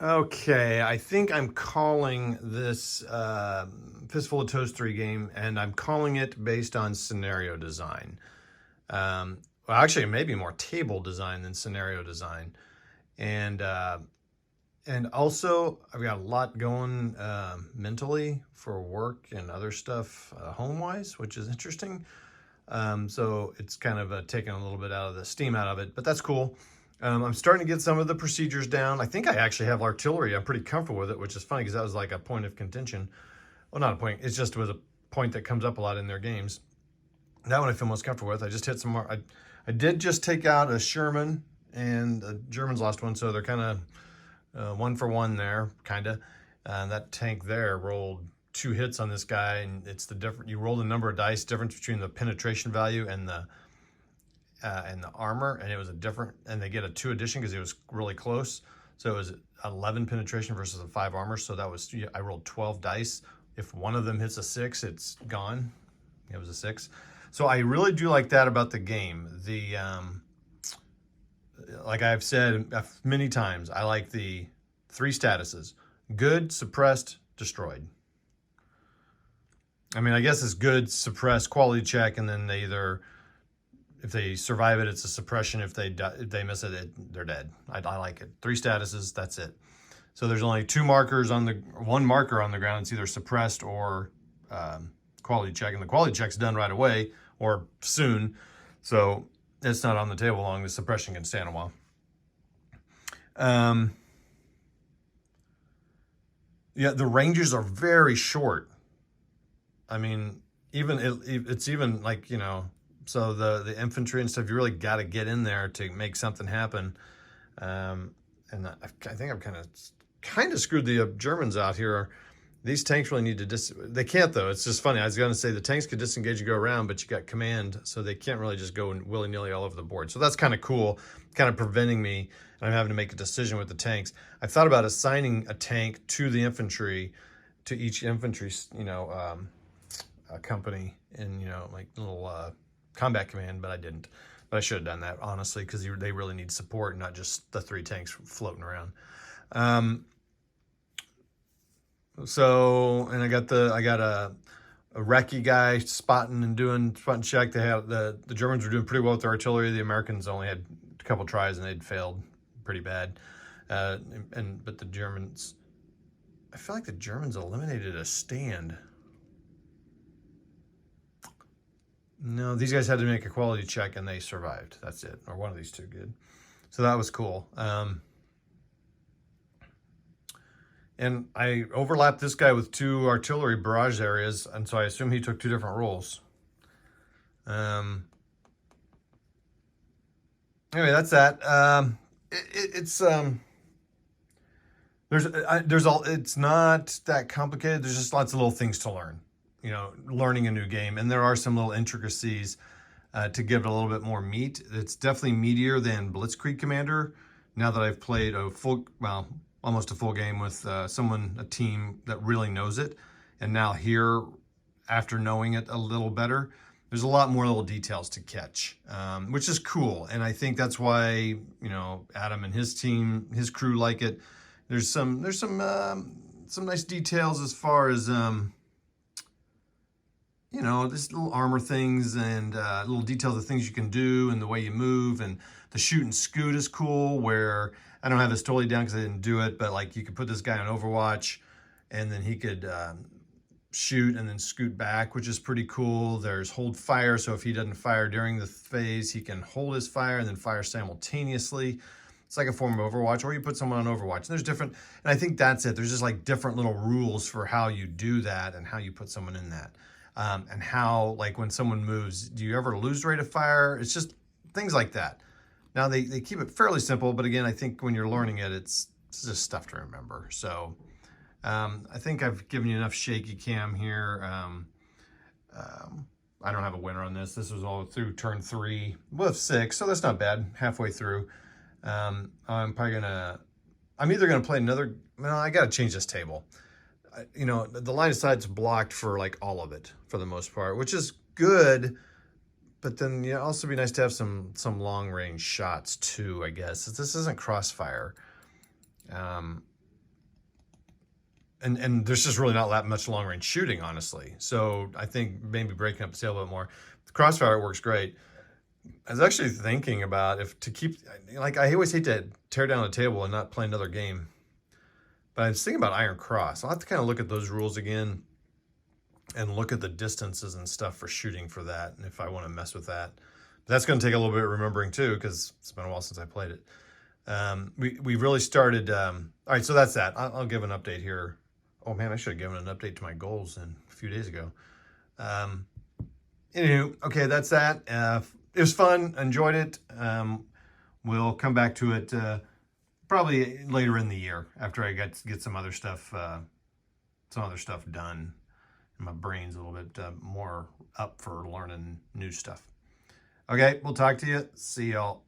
Okay, I think I'm calling this Fistful of Toast 3 game, and I'm calling it based on scenario design. Well, actually, maybe more table design than scenario design. And uh, and also, I've got a lot going mentally for work and other stuff home-wise, which is interesting. So it's kind of taking a little bit out of the steam out of it, but that's cool. I'm starting to get some of the procedures down. I think I actually have artillery. I'm pretty comfortable with it, which is funny because that was like a point of contention. Well, not a point. It just was a point that comes up a lot in their games. That one I feel most comfortable with. I just hit some more. I did just take out a Sherman, and the Germans lost one, so they're kind of one for one there, kind of. That tank there rolled 2 hits on this guy, and it's the different. You roll the number of dice difference between the penetration value and the armor, and it was a different. And they get a 2 addition because it was really close. So it was 11 penetration versus a 5 armor. So that was I rolled 12 dice. If one of them hits a 6, it's gone. It was a 6. So I really do like that about the game. Like I've said many times, I like the 3 statuses: good, suppressed, destroyed. I mean, I guess it's good, suppressed, quality check, and then they either, if they survive it, it's a suppression. If they miss it, they're dead. I like it. 3 statuses, that's it. So there's only 2 markers on the, 1 marker on the ground. It's either suppressed or quality check, and the quality check's done right away or soon. So it's not on the table long. The suppression can stand a while. Yeah, the ranges are very short. I mean, it's even like, so the infantry and stuff, you really got to get in there to make something happen. And I think I've kind of screwed the Germans out here. These tanks really need to they can't though. It's just funny. I was going to say the tanks could disengage and go around, but you got command, so they can't really just go willy-nilly all over the board. So that's kind of cool, kind of preventing me, and I'm having to make a decision with the tanks. I thought about assigning a tank to the infantry, to each infantry, company in, like little combat command, but I didn't. But I should have done that, honestly, because they really need support, not just the 3 tanks floating around. So, and I got a recce guy spotting and doing spot check. They had the Germans were doing pretty well with their artillery. The Americans only had a couple tries and they'd failed pretty bad. But the Germans, I feel like the Germans eliminated a stand. No, these guys had to make a quality check and they survived. That's it. Or one of these 2 did. So that was cool. And I overlapped this guy with 2 artillery barrage areas, and so I assume he took 2 different rolls. Anyway, that's that. It's not that complicated. There's just lots of little things to learn. Learning a new game, and there are some little intricacies to give it a little bit more meat. It's definitely meatier than Blitzkrieg Commander. Now that I've played almost a full game with a team that really knows it. And now here, after knowing it a little better, there's a lot more little details to catch, which is cool. And I think that's why, Adam and his team, his crew like it. There's some nice details as far as, just little armor things and little details of things you can do and the way you move. And the shoot and scoot is cool, where I don't have this totally down because I didn't do it, but like you could put this guy on Overwatch and then he could shoot and then scoot back, which is pretty cool. There's hold fire, so if he doesn't fire during the phase, he can hold his fire and then fire simultaneously. It's like a form of Overwatch, or you put someone on Overwatch. And there's different, and I think that's it. There's just like different little rules for how you do that and how you put someone in that. And how, like when someone moves, do you ever lose rate of fire? It's just things like that. Now, they keep it fairly simple, but again, I think when you're learning it, it's just stuff to remember. So I think I've given you enough shaky cam here. I don't have a winner on this. This was all through turn 3 with 6, so that's not bad, halfway through. I'm either going to play another, I got to change this table. The line of sight's blocked for like all of it for the most part, which is good. But then, also be nice to have some long range shots too, I guess. This isn't Crossfire. and there's just really not that much long range shooting, honestly. So I think maybe breaking up the sail a bit more. The Crossfire works great. I was actually thinking about if to keep, like, I always hate to tear down a table and not play another game. But I was thinking about Iron Cross. I'll have to kind of look at those rules again and look at the distances and stuff for shooting for that, and if I want to mess with that. But that's going to take a little bit of remembering too, because it's been a while since I played it. We really started. All right, so that's that. I'll give an update here. Oh man, I should have given an update to my goals a few days ago. Anywho, okay, that's that. It was fun. Enjoyed it. We'll come back to it probably later in the year after I get some other stuff done. And my brain's a little bit more up for learning new stuff. Okay, we'll talk to you. See y'all.